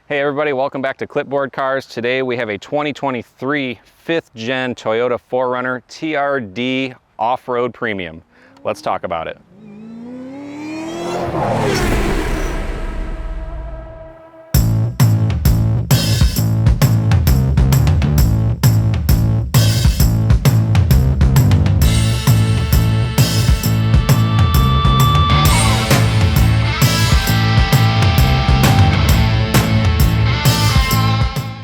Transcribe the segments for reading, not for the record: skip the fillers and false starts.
Hey everybody, welcome back to Clipboard Cars. Today we have a 2023 5th gen Toyota 4Runner TRD Off-Road Premium. Let's talk about it.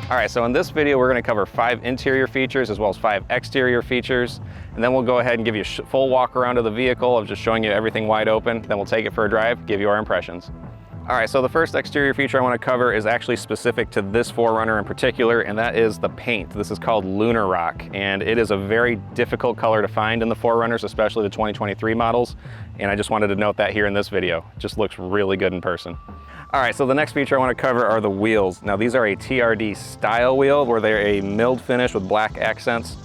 Alright, so in this video we're going to cover 5 interior features as well as 5 exterior features, and then we'll go ahead and give you a full walk around of the vehicle of just showing you everything wide open. Then we'll take it for a drive, give you our impressions. Alright, so the first exterior feature I want to cover is actually specific to this 4Runner in particular, and that is the paint. This is called Lunar Rock, and it is a very difficult color to find in the 4Runners, especially the 2023 models, and I just wanted to note that here in this video. It just looks really good in person. Alright, so the next feature I want to cover are the wheels. Now these are a TRD style wheel where they're a milled finish with black accents.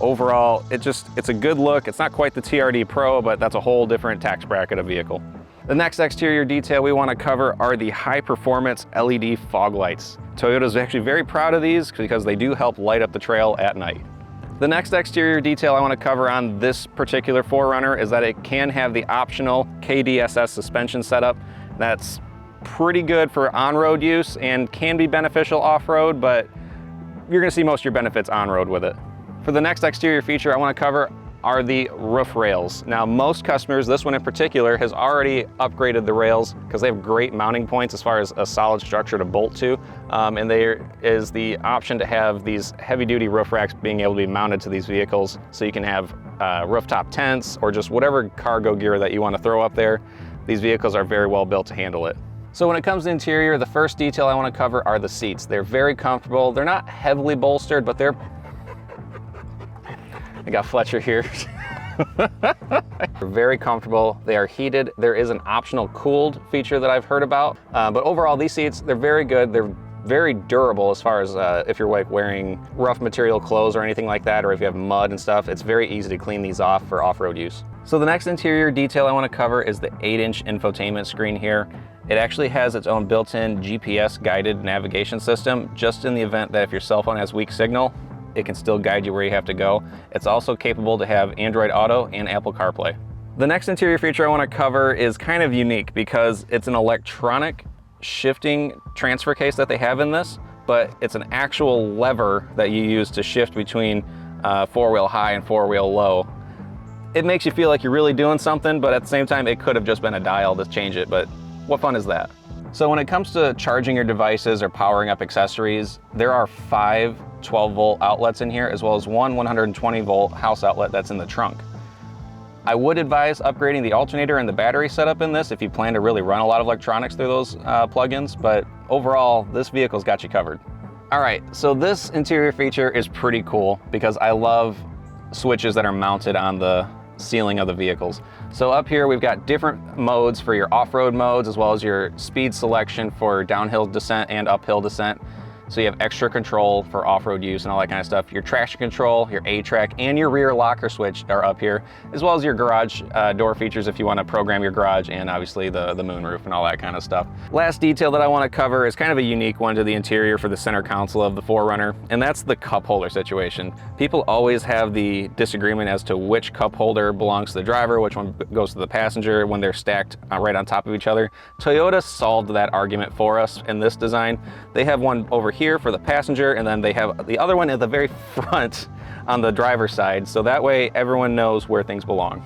Overall, it's a good look. It's not quite the TRD Pro, but that's a whole different tax bracket of vehicle. The next exterior detail we want to cover are the high performance LED fog lights. Toyota is actually very proud of these because they do help light up the trail at night. The next exterior detail I want to cover on this particular 4Runner is that it can have the optional KDSS suspension setup. That's pretty good for on-road use and can be beneficial off-road, but you're going to see most of your benefits on-road with it. For the next exterior feature I want to cover are the roof rails. Now most customers, this one in particular, has already upgraded the rails because they have great mounting points as far as a solid structure to bolt to, and there is the option to have these heavy-duty roof racks being able to be mounted to these vehicles, so you can have rooftop tents or just whatever cargo gear that you want to throw up there. These vehicles are very well built to handle it. So when it comes to interior, the first detail I want to cover are the seats. They're very comfortable. They're not heavily bolstered, but I got Fletcher here. They're very comfortable. They are heated. There is an optional cooled feature that I've heard about. But overall, these seats, they're very good. They're very durable as far as if you're like wearing rough material clothes or anything like that, or if you have mud and stuff, it's very easy to clean these off for off-road use. So the next interior detail I want to cover is the 8-inch infotainment screen here. It actually has its own built-in GPS guided navigation system, just in the event that if your cell phone has weak signal, it can still guide you where you have to go. It's also capable to have Android Auto and Apple CarPlay. The next interior feature I want to cover is kind of unique because it's an electronic shifting transfer case that they have in this, but it's an actual lever that you use to shift between 4-wheel high and 4-wheel low. It makes you feel like you're really doing something, but at the same time, it could have just been a dial to change it, but what fun is that? So when it comes to charging your devices or powering up accessories, there are 5 12-volt outlets in here, as well as one 120-volt house outlet that's in the trunk. I would advise upgrading the alternator and the battery setup in this if you plan to really run a lot of electronics through those plugins, but overall, this vehicle's got you covered. All right, so this interior feature is pretty cool because I love switches that are mounted on the ceiling of the vehicles. So up here we've got different modes for your off-road modes as well as your speed selection for downhill descent and uphill descent. So you have extra control for off-road use and all that kind of stuff. Your traction control, your A-track, and your rear locker switch are up here, as well as your garage door features if you want to program your garage, and obviously the moonroof and all that kind of stuff. Last detail that I want to cover is kind of a unique one to the interior for the center console of the 4Runner, and that's the cup holder situation. People always have the disagreement as to which cup holder belongs to the driver, which one goes to the passenger when they're stacked right on top of each other. Toyota solved that argument for us in this design. They have one over here for the passenger, and then they have the other one at the very front on the driver's side, so that way everyone knows where things belong.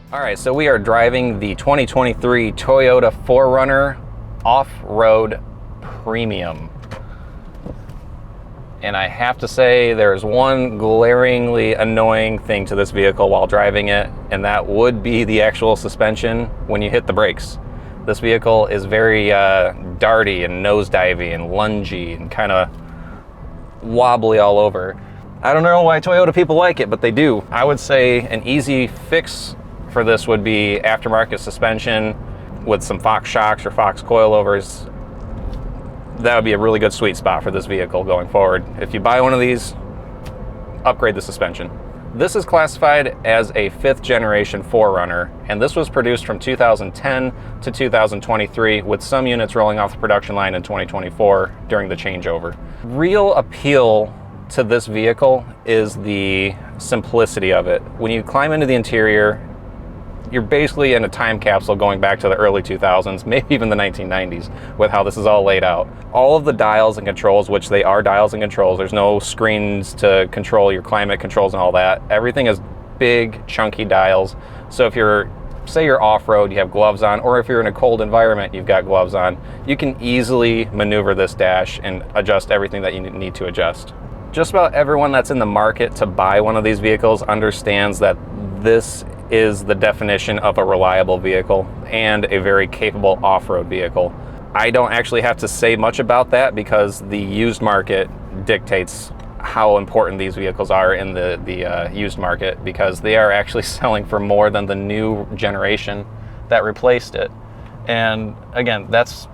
All right, so we are driving the 2023 Toyota 4Runner Off-Road Premium. And I have to say there's one glaringly annoying thing to this vehicle while driving it, and that would be the actual suspension when you hit the brakes. This vehicle is very darty and nosedivey and lungy and kind of wobbly all over. I don't know why Toyota people like it, but they do. I would say an easy fix for this would be aftermarket suspension with some Fox shocks or Fox coilovers. That would be a really good sweet spot for this vehicle going forward. If you buy one of these, upgrade the suspension. This is classified as a 5th generation 4Runner, and this was produced from 2010 to 2023 with some units rolling off the production line in 2024 during the changeover. Real appeal to this vehicle is the simplicity of it. When you climb into the interior, you're basically in a time capsule going back to the early 2000s, maybe even the 1990s, with how this is all laid out. All of the dials and controls, which they are dials and controls, there's no screens to control your climate controls and all that. Everything is big, chunky dials. So if you're, say you're off-road, you have gloves on, or if you're in a cold environment, you've got gloves on, you can easily maneuver this dash and adjust everything that you need to adjust. Just about everyone that's in the market to buy one of these vehicles understands that this is the definition of a reliable vehicle and a very capable off-road vehicle. I don't actually have to say much about that because the used market dictates how important these vehicles are in the used market, because they are actually selling for more than the new generation that replaced it. And again, that's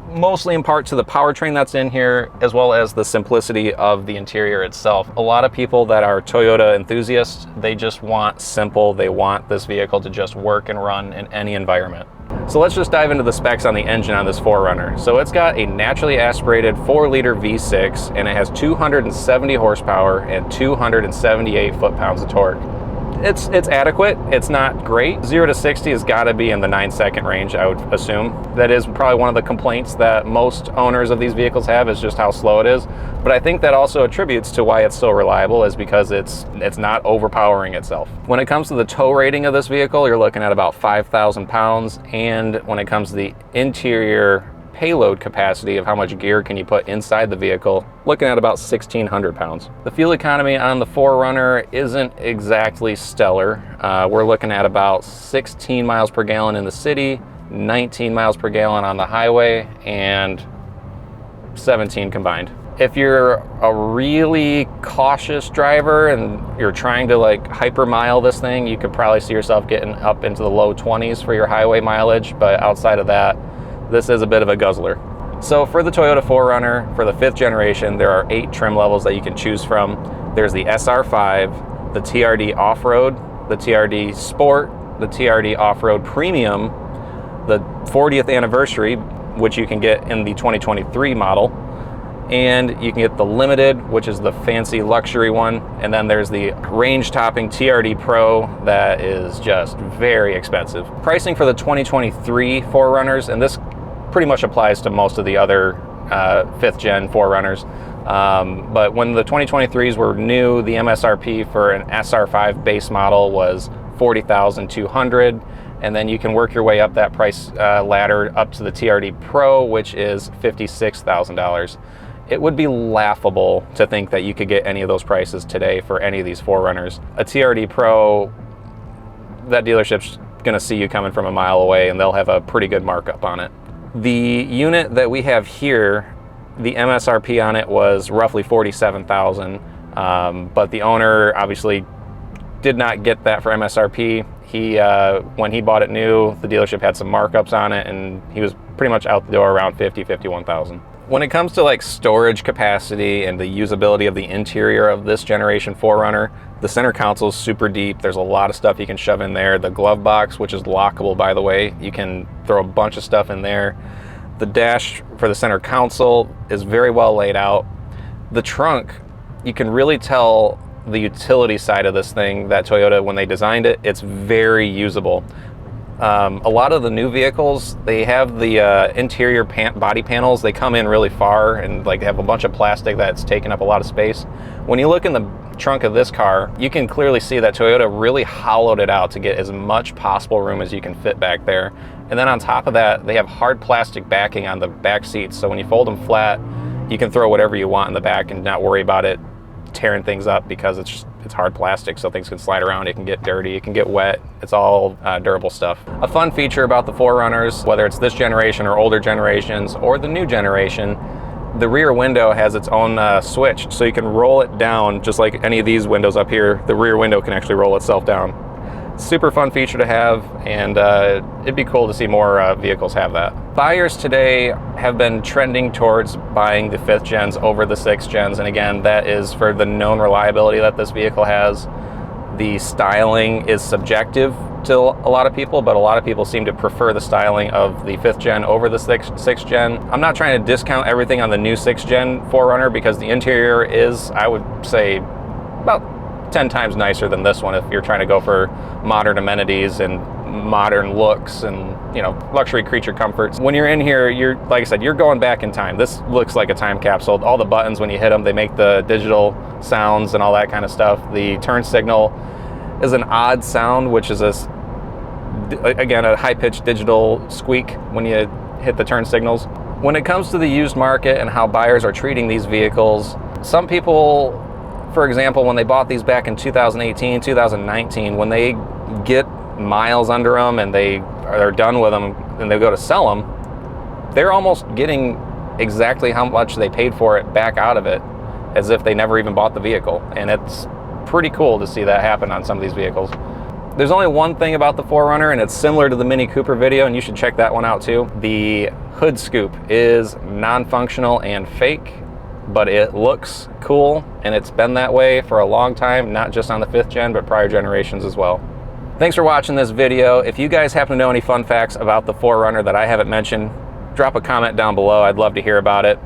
mostly in part to the powertrain that's in here, as well as the simplicity of the interior itself. A lot of people that are Toyota enthusiasts, they just want simple. They want this vehicle to just work and run in any environment. So let's just dive into the specs on the engine on this 4Runner. So it's got a naturally aspirated 4-liter V6, and it has 270 horsepower and 278 foot-pounds of torque. It's adequate. It's not great. 0 to 60 has got to be in the 9-second range, I would assume. That is probably one of the complaints that most owners of these vehicles have, is just how slow it is. But I think that also attributes to why it's so reliable, is because it's not overpowering itself. When it comes to the tow rating of this vehicle, you're looking at about 5,000 pounds. And when it comes to the interior payload capacity of how much gear can you put inside the vehicle, looking at about 1,600 pounds. The fuel economy on the 4Runner isn't exactly stellar. We're looking at about 16 miles per gallon in the city, 19 miles per gallon on the highway, and 17 combined. If you're a really cautious driver and you're trying to like hyper mile this thing, you could probably see yourself getting up into the low 20s for your highway mileage, but outside of that, this is a bit of a guzzler. So for the Toyota 4Runner, for the 5th generation, there are 8 trim levels that you can choose from. There's the SR5, the TRD Off-Road, the TRD Sport, the TRD Off-Road Premium, the 40th anniversary, which you can get in the 2023 model, and you can get the Limited, which is the fancy luxury one, and then there's the range-topping TRD Pro that is just very expensive. Pricing for the 2023 4Runners, and this pretty much applies to most of the other 5th gen 4Runners, but when the 2023s were new, the MSRP for an SR5 base model was $40,200, and then you can work your way up that price ladder up to the TRD Pro, which is $56,000. It would be laughable to think that you could get any of those prices today for any of these 4Runners. A TRD Pro, that dealership's gonna see you coming from a mile away, and they'll have a pretty good markup on it. The unit that we have here, the MSRP on it was roughly $47,000, but the owner obviously did not get that for MSRP. When he bought it new, the dealership had some markups on it, and he was pretty much out the door around $51,000. When it comes to like storage capacity and the usability of the interior of this generation 4Runner, the center console is super deep. There's a lot of stuff you can shove in there. The glove box, which is lockable, by the way, you can throw a bunch of stuff in there. The dash for the center console is very well laid out. The trunk, you can really tell the utility side of this thing that Toyota, when they designed it, it's very usable. A lot of the new vehicles, they have the interior body panels. They come in really far and like have a bunch of plastic that's taking up a lot of space. When you look in trunk of this car, you can clearly see that Toyota really hollowed it out to get as much possible room as you can fit back there. And then on top of that, they have hard plastic backing on the back seats, so when you fold them flat, you can throw whatever you want in the back and not worry about it tearing things up, because it's hard plastic, so things can slide around, it can get dirty, it can get wet. It's all durable stuff. A fun feature about the 4Runners, whether it's this generation or older generations or the new generation, the rear window has its own switch, so you can roll it down just like any of these windows up here. The rear window can actually roll itself down. Super fun feature to have, and it'd be cool to see more vehicles have that. Buyers today have been trending towards buying the 5th gens over the 6th gens, and again, that is for the known reliability that this vehicle has. The styling is subjective to a lot of people, but a lot of people seem to prefer the styling of the 5th gen over the 6th gen. I'm not trying to discount everything on the new 6th gen 4Runner, because the interior is, I would say, about 10 times nicer than this one if you're trying to go for modern amenities and modern looks and, you know, luxury creature comforts. When you're in here, you're, like I said, you're going back in time. This looks like a time capsule. All the buttons, when you hit them, they make the digital sounds and all that kind of stuff. The turn signal is an odd sound, which is again a high-pitched digital squeak when you hit the turn signals. When it comes to the used market and how buyers are treating these vehicles, some people, for example, when they bought these back in 2018, 2019, when they get miles under them and they're done with them and they go to sell them, they're almost getting exactly how much they paid for it back out of it, as if they never even bought the vehicle. And it's pretty cool to see that happen on some of these vehicles. There's only one thing about the 4Runner, and it's similar to the Mini Cooper video, and you should check that one out too. The hood scoop is non-functional and fake, but it looks cool, and it's been that way for a long time, not just on the 5th gen, but prior generations as well. Thanks for watching this video. If you guys happen to know any fun facts about the 4Runner that I haven't mentioned, drop a comment down below. I'd love to hear about it.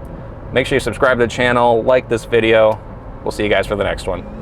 Make sure you subscribe to the channel, like this video. We'll see you guys for the next one.